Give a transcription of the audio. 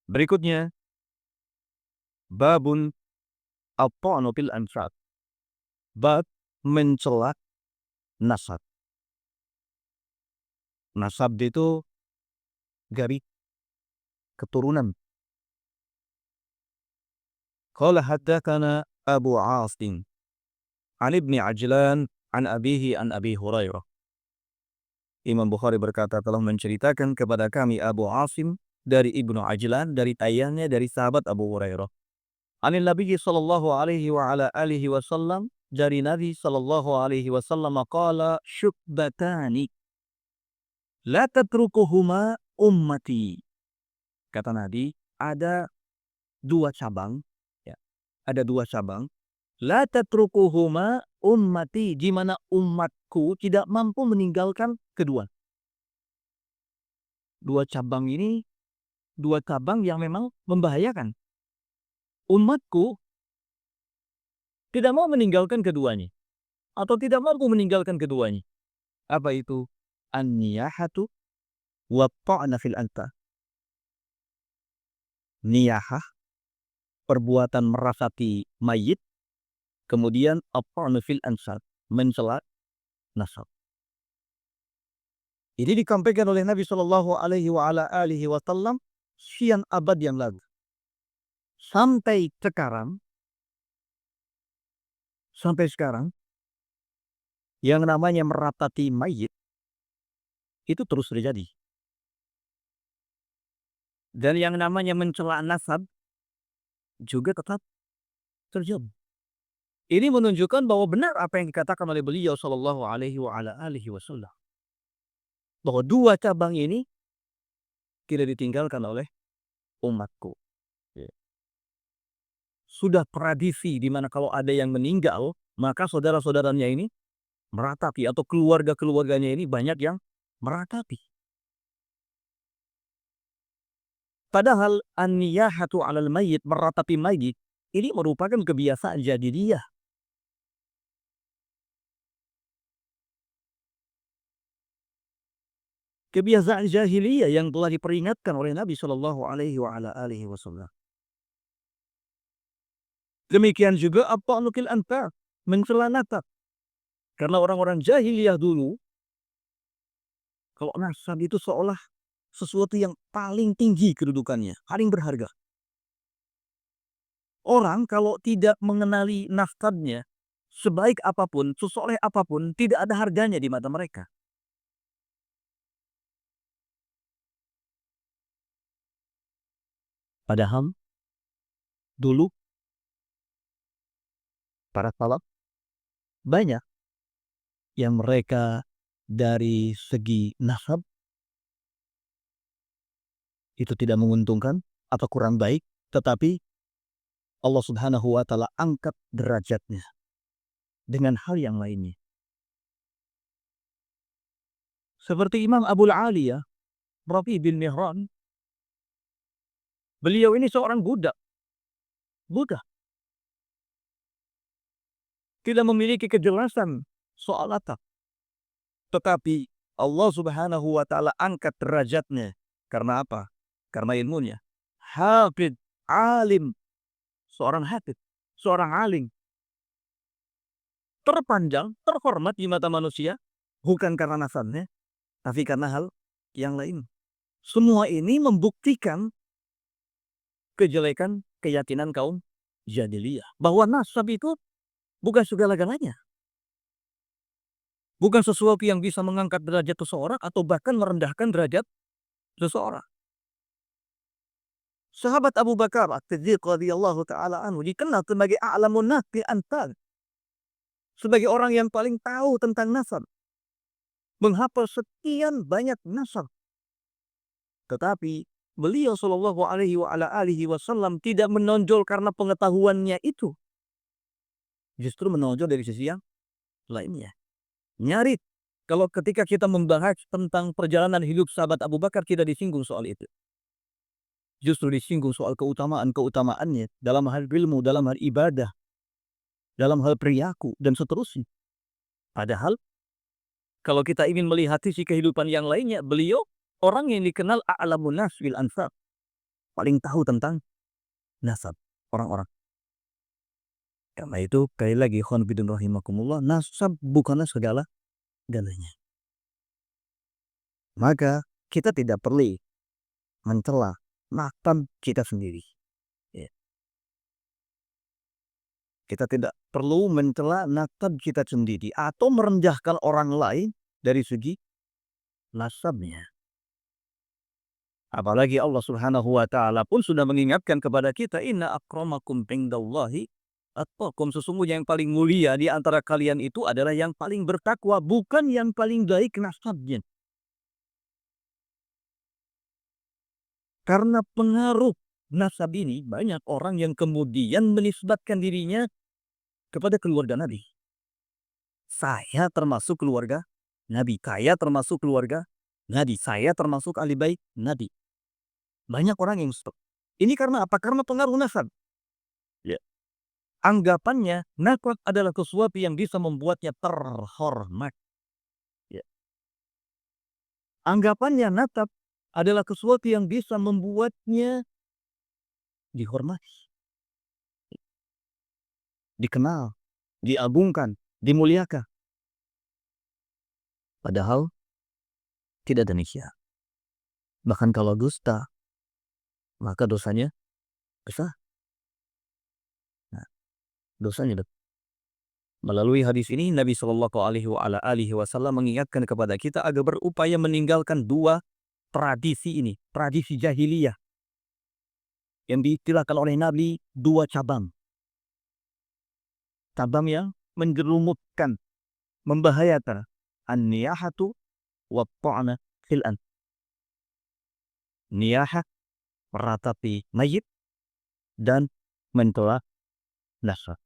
Berikutnya, babun at-ta'nu fil ansab. Bab mencela nasab. Nasab itu garis keturunan. Qala haddatsana Abu Asim an Ibni Ajlan an abihi an Abi Hurairah. Imam Bukhari berkata telah menceritakan kepada kami Abu Asim dari Ibnu Ajlan dari ayahnya dari sahabat Abu Hurairah. Anil Nabi sallallahu alaihi wa ala alihi wasallam, dari Nabi sallallahu alaihi wasallam qala syukbatani la tatrukuhuma ummati. Kata Nabi, ada dua cabang, ya. Ada dua cabang. La tatrukuhuma ummati, di mana umatku tidak mampu meninggalkan kedua. Dua cabang ini, dua cabang yang memang membahayakan. Umatku tidak mau meninggalkan keduanya, atau tidak mampu meninggalkan keduanya. Apa itu? An-niyahatu wa ta'na fil anta. Niyahah, perbuatan merasati mayit, kemudian at-ta'nu fil ansab, mencela nasab. Ini dikampaikan oleh Nabi Shallallahu alaihi wa ala alihi wasallam sekian abad yang lalu. Sampai sekarang, yang namanya meratati mayit itu terus terjadi. Dan yang namanya mencela nasab juga tetap terjadi. Ini menunjukkan bahwa benar apa yang dikatakan oleh beliau Shallallahu alaihi wa ala alihi wasallam, bahwa dua cabang ini tidak ditinggalkan oleh umatku. Sudah tradisi di mana kalau ada yang meninggal, maka saudara-saudaranya ini meratapi, atau keluarga-keluarganya ini banyak yang meratapi. Padahal an-niyahatu 'alal mayyit, meratapi mayit, ini merupakan kebiasaan jahiliyah. Kebiasaan jahiliyah yang telah diperingatkan oleh Nabi Shallallahu alaihi wa ala alihi wasallam. Demikian juga at-ta'nu fil ansab, mencela nasab. Karena orang-orang jahiliyah dulu, kalau nasab itu seolah sesuatu yang paling tinggi kedudukannya, paling berharga. Orang kalau tidak mengenali nasabnya, sebaik apapun, sesoleh apapun, tidak ada harganya di mata mereka. Padahal dulu para salaf banyak yang mereka dari segi nasab itu tidak menguntungkan atau kurang baik, tetapi Allah Subhanahu wa taala angkat derajatnya dengan hal yang lainnya. Seperti Imam Abul Aliyah Rafi bin Mihran, beliau ini seorang budak, tidak memiliki kejelasan soal atak. Tetapi Allah Subhanahu wa taala angkat derajatnya. Karena apa? Karena ilmunya. Hafid, alim, seorang hafid, seorang alim, terpanjang, terhormat di mata manusia, bukan karena nasabnya, tapi karena hal yang lain. Semua ini membuktikan kejelekan keyakinan kaum jahiliyah, bahwa nasab itu bukan segala-galanya. Bukan sesuatu yang bisa mengangkat derajat seseorang atau bahkan merendahkan derajat seseorang. Sahabat Abu Bakar As-Siddiq radhiyallahu taala anhu dikenal sebagai a'lamun nas bil ansab, sebagai orang yang paling tahu tentang nasab, menghafal sekian banyak nasab. Tetapi beliau Shallallahu alaihi wa ala alihi wasallam tidak menonjol karena pengetahuannya itu. Justru menonjol dari sisi yang lainnya. Nyarit kalau ketika kita membahas tentang perjalanan hidup sahabat Abu Bakar tidak disinggung soal itu. Justru disinggung soal keutamaan-keutamaannya dalam hal ilmu, dalam hal ibadah, dalam hal perilaku, dan seterusnya. Padahal kalau kita ingin melihat sisi kehidupan yang lainnya, beliau orang yang dikenal a'lamun nas bil ansab, paling tahu tentang nasab orang-orang. Karena itu, sekali lagi, ikhwan fillah rahimakumullah, nasab bukanlah segala-galanya. Maka kita tidak perlu mencela nasab kita sendiri. Ya. Kita tidak perlu mencela nasab kita sendiri atau merendahkan orang lain dari segi nasabnya. Apalagi Allah Subhanahu wa taala pun sudah mengingatkan kepada kita, inna akramakum indallahi atqakum. Sesungguhnya yang paling mulia di antara kalian itu adalah yang paling bertakwa, bukan yang paling baik nasabnya. Karena pengaruh nasab ini, banyak orang yang kemudian menisbatkan dirinya kepada keluarga Nabi. Saya termasuk keluarga Nabi, saya termasuk keluarga Nabi, saya termasuk ahli bait Nabi. Banyak orang yang stop. Ini karena apa? Karena pengaruh nasab. Ya. Anggapannya nasab adalah sesuatu yang bisa membuatnya terhormat. Ya. Anggapannya nasab adalah sesuatu yang bisa membuatnya dihormati, dikenal, diagungkan, dimuliakan. Padahal tidak demikian. Bahkan kalau dusta, maka dosanya besar. Nah, dosanya besar. Melalui hadis ini, Nabi Shallallahu Alaihi Wasallam mengingatkan kepada kita agar berupaya meninggalkan dua tradisi ini, tradisi jahiliyah yang diistilahkan oleh Nabi dua cabang. Cabang yang menjerumutkan, membahayakan. An-niyahatu wa ta'na fil an. Niyahah, meratapi mayit, dan mencela nasab.